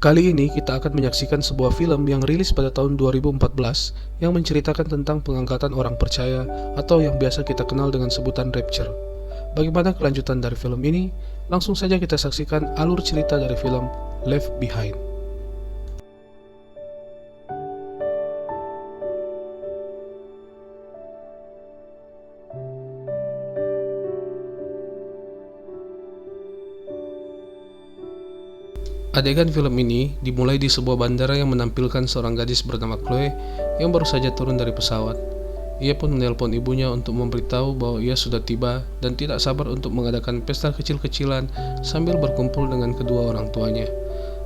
Kali ini kita akan menyaksikan sebuah film yang rilis pada tahun 2014 yang menceritakan tentang pengangkatan orang percaya atau yang biasa kita kenal dengan sebutan rapture. Bagaimana kelanjutan dari film ini? Langsung saja kita saksikan alur cerita dari film Left Behind. Adegan film ini dimulai di sebuah bandara yang menampilkan seorang gadis bernama Chloe yang baru saja turun dari pesawat. Ia pun menelpon ibunya untuk memberitahu bahwa ia sudah tiba dan tidak sabar untuk mengadakan pesta kecil-kecilan sambil berkumpul dengan kedua orang tuanya.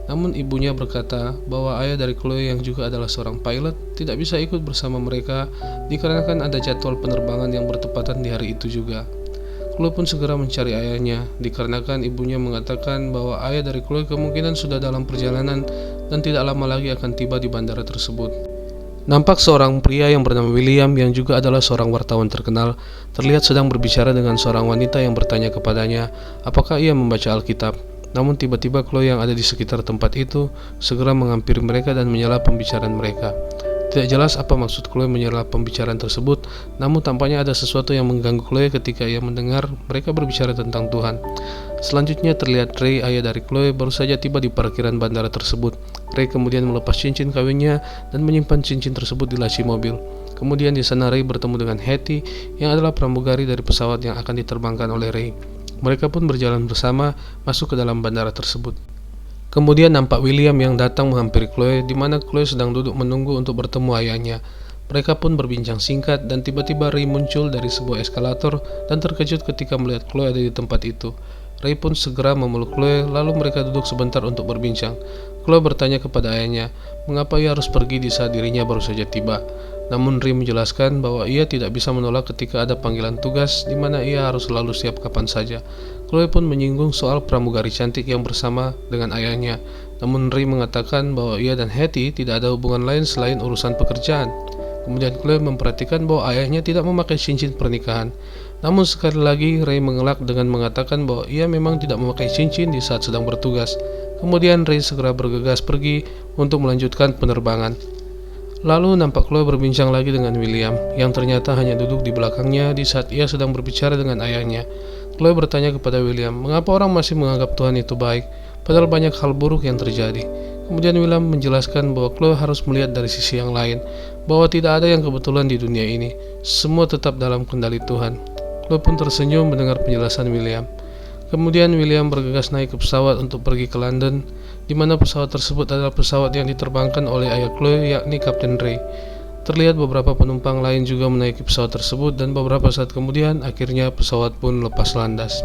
Namun ibunya berkata bahwa ayah dari Chloe yang juga adalah seorang pilot tidak bisa ikut bersama mereka dikarenakan ada jadwal penerbangan yang bertepatan di hari itu juga. Chloe pun segera mencari ayahnya, dikarenakan ibunya mengatakan bahwa ayah dari Chloe kemungkinan sudah dalam perjalanan dan tidak lama lagi akan tiba di bandara tersebut. Nampak seorang pria yang bernama William yang juga adalah seorang wartawan terkenal, terlihat sedang berbicara dengan seorang wanita yang bertanya kepadanya apakah ia membaca Alkitab. Namun tiba-tiba Chloe yang ada di sekitar tempat itu segera menghampiri mereka dan menyela pembicaraan mereka. Tidak jelas apa maksud Chloe menyela pembicaraan tersebut, namun tampaknya ada sesuatu yang mengganggu Chloe ketika ia mendengar mereka berbicara tentang Tuhan. Selanjutnya terlihat Ray, ayah dari Chloe, baru saja tiba di parkiran bandara tersebut. Ray kemudian melepas cincin kawinnya dan menyimpan cincin tersebut di laci mobil. Kemudian di sana Ray bertemu dengan Hattie yang adalah pramugari dari pesawat yang akan diterbangkan oleh Ray. Mereka pun berjalan bersama masuk ke dalam bandara tersebut. Kemudian nampak William yang datang menghampiri Chloe, di mana Chloe sedang duduk menunggu untuk bertemu ayahnya. Mereka pun berbincang singkat dan tiba-tiba Ray muncul dari sebuah eskalator dan terkejut ketika melihat Chloe ada di tempat itu. Ray pun segera memeluk Chloe, lalu mereka duduk sebentar untuk berbincang. Chloe bertanya kepada ayahnya, mengapa ia harus pergi di saat dirinya baru saja tiba. Namun Ray menjelaskan bahwa ia tidak bisa menolak ketika ada panggilan tugas di mana ia harus selalu siap kapan saja. Chloe pun menyinggung soal pramugari cantik yang bersama dengan ayahnya. Namun Ray mengatakan bahwa ia dan Hattie tidak ada hubungan lain selain urusan pekerjaan. Kemudian Chloe memperhatikan bahwa ayahnya tidak memakai cincin pernikahan. Namun sekali lagi Ray mengelak dengan mengatakan bahwa ia memang tidak memakai cincin di saat sedang bertugas. Kemudian Ray segera bergegas pergi untuk melanjutkan penerbangan. Lalu nampak Chloe berbincang lagi dengan William, yang ternyata hanya duduk di belakangnya di saat ia sedang berbicara dengan ayahnya. Chloe bertanya kepada William, mengapa orang masih menganggap Tuhan itu baik, padahal banyak hal buruk yang terjadi. Kemudian William menjelaskan bahwa Chloe harus melihat dari sisi yang lain, bahwa tidak ada yang kebetulan di dunia ini, semua tetap dalam kendali Tuhan. Chloe pun tersenyum mendengar penjelasan William. Kemudian William bergegas naik ke pesawat untuk pergi ke London, di mana pesawat tersebut adalah pesawat yang diterbangkan oleh ayah Chloe, yakni Kapten Ray. Terlihat beberapa penumpang lain juga menaiki pesawat tersebut dan beberapa saat kemudian akhirnya pesawat pun lepas landas.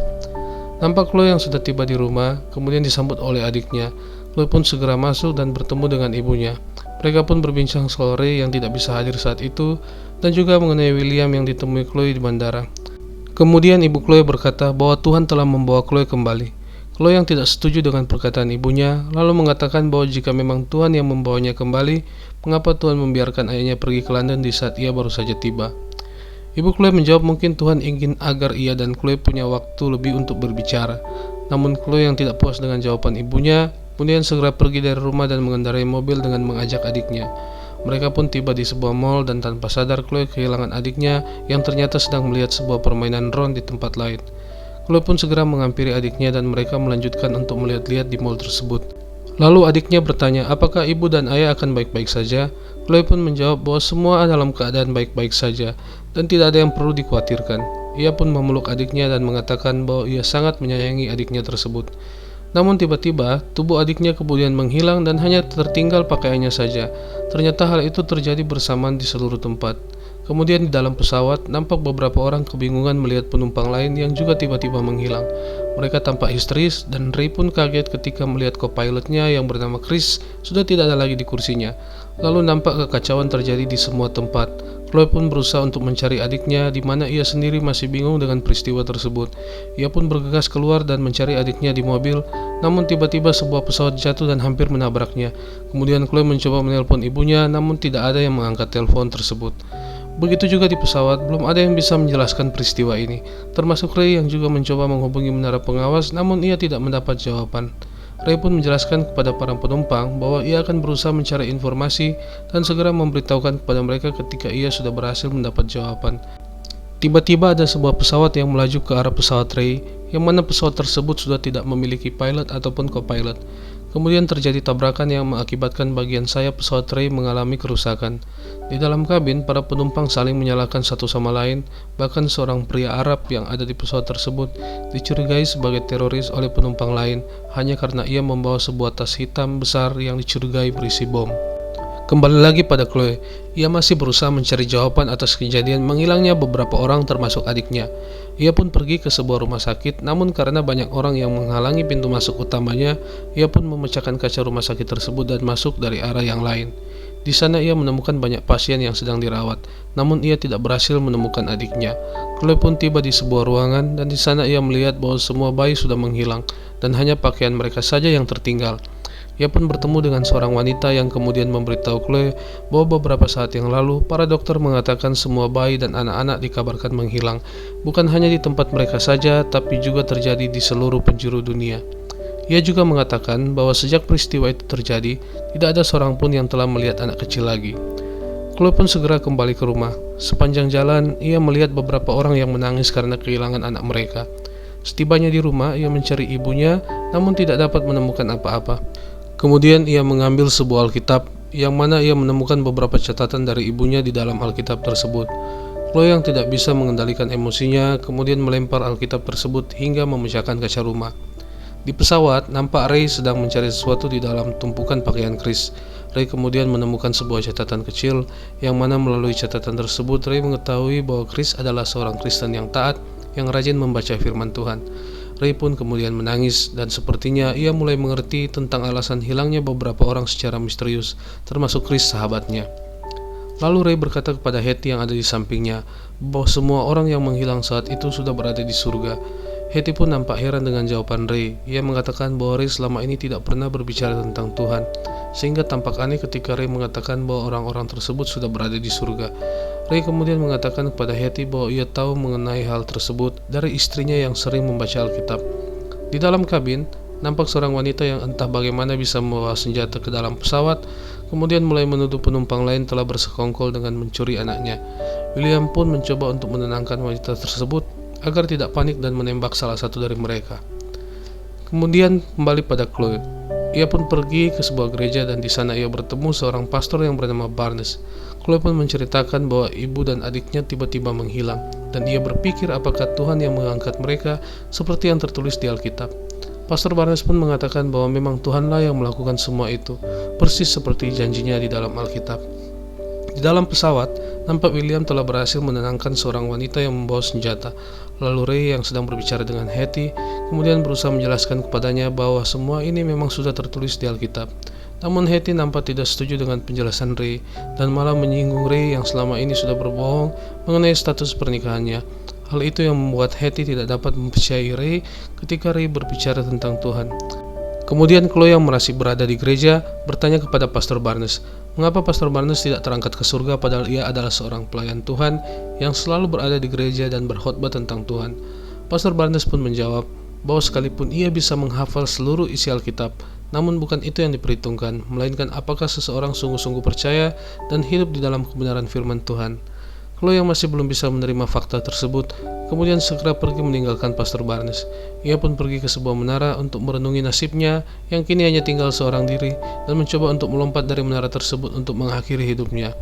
Nampak Chloe yang sudah tiba di rumah, kemudian disambut oleh adiknya. Chloe pun segera masuk dan bertemu dengan ibunya. Mereka pun berbincang soal Ray yang tidak bisa hadir saat itu dan juga mengenai William yang ditemui Chloe di bandara. Kemudian ibu Chloe berkata bahwa Tuhan telah membawa Chloe kembali. Chloe yang tidak setuju dengan perkataan ibunya lalu mengatakan bahwa jika memang Tuhan yang membawanya kembali, mengapa Tuhan membiarkan ayahnya pergi ke London di saat ia baru saja tiba. Ibu Chloe menjawab mungkin Tuhan ingin agar ia dan Chloe punya waktu lebih untuk berbicara. Namun Chloe yang tidak puas dengan jawaban ibunya, kemudian segera pergi dari rumah dan mengendarai mobil dengan mengajak adiknya. Mereka pun tiba di sebuah mall dan tanpa sadar Chloe kehilangan adiknya yang ternyata sedang melihat sebuah permainan drone di tempat lain. Chloe pun segera menghampiri adiknya dan mereka melanjutkan untuk melihat-lihat di mall tersebut. Lalu adiknya bertanya apakah ibu dan ayah akan baik-baik saja. Chloe pun menjawab bahwa semua dalam keadaan baik-baik saja dan tidak ada yang perlu dikhawatirkan. Ia pun memeluk adiknya dan mengatakan bahwa ia sangat menyayangi adiknya tersebut. Namun tiba-tiba tubuh adiknya kemudian menghilang dan hanya tertinggal pakaiannya saja. Ternyata hal itu terjadi bersamaan di seluruh tempat. Kemudian di dalam pesawat nampak beberapa orang kebingungan melihat penumpang lain yang juga tiba-tiba menghilang. Mereka tampak histeris dan Ray pun kaget ketika melihat co-pilotnya yang bernama Chris sudah tidak ada lagi di kursinya. Lalu nampak kekacauan terjadi di semua tempat. Chloe pun berusaha untuk mencari adiknya di mana ia sendiri masih bingung dengan peristiwa tersebut. Ia pun bergegas keluar dan mencari adiknya di mobil, namun tiba-tiba sebuah pesawat jatuh dan hampir menabraknya. Kemudian Chloe mencoba menelpon ibunya, namun tidak ada yang mengangkat telepon tersebut. Begitu juga di pesawat, belum ada yang bisa menjelaskan peristiwa ini, termasuk Ray yang juga mencoba menghubungi menara pengawas, namun ia tidak mendapat jawaban. Ray pun menjelaskan kepada para penumpang bahwa ia akan berusaha mencari informasi dan segera memberitahukan kepada mereka ketika ia sudah berhasil mendapat jawaban. Tiba-tiba ada sebuah pesawat yang melaju ke arah pesawat Ray, yang mana pesawat tersebut sudah tidak memiliki pilot ataupun co-pilot. Kemudian terjadi tabrakan yang mengakibatkan bagian sayap pesawat Ray mengalami kerusakan. Di dalam kabin, para penumpang saling menyalahkan satu sama lain, bahkan seorang pria Arab yang ada di pesawat tersebut dicurigai sebagai teroris oleh penumpang lain hanya karena ia membawa sebuah tas hitam besar yang dicurigai berisi bom. Kembali lagi pada Chloe, ia masih berusaha mencari jawaban atas kejadian menghilangnya beberapa orang termasuk adiknya. Ia pun pergi ke sebuah rumah sakit, namun karena banyak orang yang menghalangi pintu masuk utamanya, ia pun memecahkan kaca rumah sakit tersebut dan masuk dari arah yang lain. Di sana ia menemukan banyak pasien yang sedang dirawat, namun ia tidak berhasil menemukan adiknya. Chloe pun tiba di sebuah ruangan dan di sana ia melihat bahwa semua bayi sudah menghilang dan hanya pakaian mereka saja yang tertinggal. Ia pun bertemu dengan seorang wanita yang kemudian memberitahu Chloe bahwa beberapa saat yang lalu para dokter mengatakan semua bayi dan anak-anak dikabarkan menghilang, bukan hanya di tempat mereka saja, tapi juga terjadi di seluruh penjuru dunia. Ia juga mengatakan bahwa sejak peristiwa itu terjadi, tidak ada seorang pun yang telah melihat anak kecil lagi. Chloe pun segera kembali ke rumah. Sepanjang jalan, ia melihat beberapa orang yang menangis karena kehilangan anak mereka. Setibanya di rumah, ia mencari ibunya, namun tidak dapat menemukan apa-apa. Kemudian ia mengambil sebuah Alkitab, yang mana ia menemukan beberapa catatan dari ibunya di dalam Alkitab tersebut. Chloe yang tidak bisa mengendalikan emosinya, kemudian melempar Alkitab tersebut hingga memecahkan kaca rumah. Di pesawat, nampak Ray sedang mencari sesuatu di dalam tumpukan pakaian Chris. Ray kemudian menemukan sebuah catatan kecil, yang mana melalui catatan tersebut Ray mengetahui bahwa Chris adalah seorang Kristen yang taat, yang rajin membaca firman Tuhan. Ray pun kemudian menangis dan sepertinya ia mulai mengerti tentang alasan hilangnya beberapa orang secara misterius, termasuk Chris sahabatnya. Lalu Ray berkata kepada Hetty yang ada di sampingnya bahwa semua orang yang menghilang saat itu sudah berada di surga. Hetty pun nampak heran dengan jawaban Ray. Ia mengatakan bahwa Ray selama ini tidak pernah berbicara tentang Tuhan, sehingga tampak aneh ketika Ray mengatakan bahwa orang-orang tersebut sudah berada di surga. Ray kemudian mengatakan kepada Hetty bahwa ia tahu mengenai hal tersebut dari istrinya yang sering membaca Alkitab. Di dalam kabin, nampak seorang wanita yang entah bagaimana bisa membawa senjata ke dalam pesawat, kemudian mulai menuduh penumpang lain telah bersekongkol dengan mencuri anaknya. William pun mencoba untuk menenangkan wanita tersebut agar tidak panik dan menembak salah satu dari mereka. Kemudian kembali pada Chloe. Ia pun pergi ke sebuah gereja dan di sana ia bertemu seorang pastor yang bernama Barnes. Chloe pun menceritakan bahwa ibu dan adiknya tiba-tiba menghilang dan ia berpikir apakah Tuhan yang mengangkat mereka seperti yang tertulis di Alkitab. Pastor Barnes pun mengatakan bahwa memang Tuhanlah yang melakukan semua itu, persis seperti janjinya di dalam Alkitab. Di dalam pesawat, nampak William telah berhasil menenangkan seorang wanita yang membawa senjata. Lalu Ray yang sedang berbicara dengan Hetty kemudian berusaha menjelaskan kepadanya bahwa semua ini memang sudah tertulis di Alkitab. Namun Hetty nampak tidak setuju dengan penjelasan Ray dan malah menyinggung Ray yang selama ini sudah berbohong mengenai status pernikahannya. Hal itu yang membuat Hetty tidak dapat mempercayai Ray ketika Ray berbicara tentang Tuhan. Kemudian Chloe yang masih berada di gereja bertanya kepada Pastor Barnes, mengapa Pastor Barnes tidak terangkat ke surga padahal ia adalah seorang pelayan Tuhan yang selalu berada di gereja dan berkhotbah tentang Tuhan. Pastor Barnes pun menjawab bahwa sekalipun ia bisa menghafal seluruh isi Alkitab, namun bukan itu yang diperhitungkan, melainkan apakah seseorang sungguh-sungguh percaya dan hidup di dalam kebenaran firman Tuhan. Chloe yang masih belum bisa menerima fakta tersebut kemudian segera pergi meninggalkan Pastor Barnes. Ia pun pergi ke sebuah menara untuk merenungi nasibnya yang kini hanya tinggal seorang diri dan mencoba untuk melompat dari menara tersebut untuk mengakhiri hidupnya.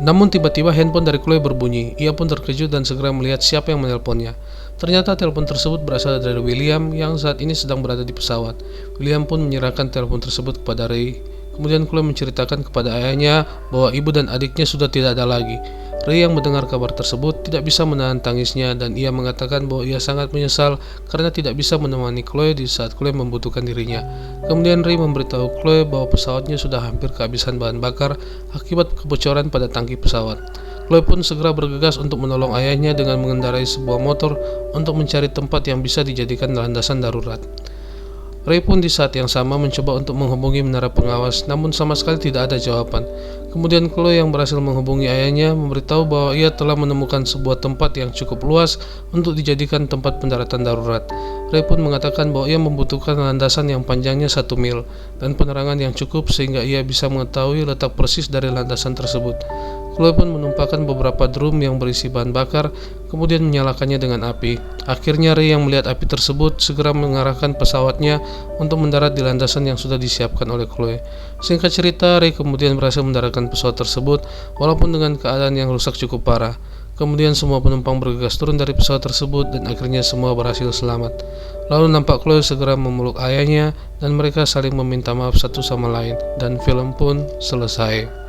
Namun tiba-tiba handphone dari Chloe berbunyi. Ia pun terkejut dan segera melihat siapa yang menelponnya. Ternyata telepon tersebut berasal dari William yang saat ini sedang berada di pesawat. William pun menyerahkan telepon tersebut kepada Ray. Kemudian Chloe menceritakan kepada ayahnya bahwa ibu dan adiknya sudah tidak ada lagi. Ray yang mendengar kabar tersebut tidak bisa menahan tangisnya dan ia mengatakan bahwa ia sangat menyesal karena tidak bisa menemani Chloe di saat Chloe membutuhkan dirinya. Kemudian Ray memberitahu Chloe bahwa pesawatnya sudah hampir kehabisan bahan bakar akibat kebocoran pada tangki pesawat. Chloe pun segera bergegas untuk menolong ayahnya dengan mengendarai sebuah motor untuk mencari tempat yang bisa dijadikan landasan darurat. Ray pun di saat yang sama mencoba untuk menghubungi menara pengawas, namun sama sekali tidak ada jawaban. Kemudian Chloe yang berhasil menghubungi ayahnya memberitahu bahwa ia telah menemukan sebuah tempat yang cukup luas untuk dijadikan tempat pendaratan darurat. Ray pun mengatakan bahwa ia membutuhkan landasan yang panjangnya 1 mil dan penerangan yang cukup sehingga ia bisa mengetahui letak persis dari landasan tersebut. Chloe pun menumpahkan beberapa drum yang berisi bahan bakar, kemudian menyalakannya dengan api. Akhirnya Ray yang melihat api tersebut segera mengarahkan pesawatnya untuk mendarat di landasan yang sudah disiapkan oleh Chloe. Singkat cerita, Ray kemudian berhasil mendaratkan pesawat tersebut walaupun dengan keadaan yang rusak cukup parah. Kemudian semua penumpang bergegas turun dari pesawat tersebut dan akhirnya semua berhasil selamat. Lalu nampak Chloe segera memeluk ayahnya dan mereka saling meminta maaf satu sama lain dan film pun selesai.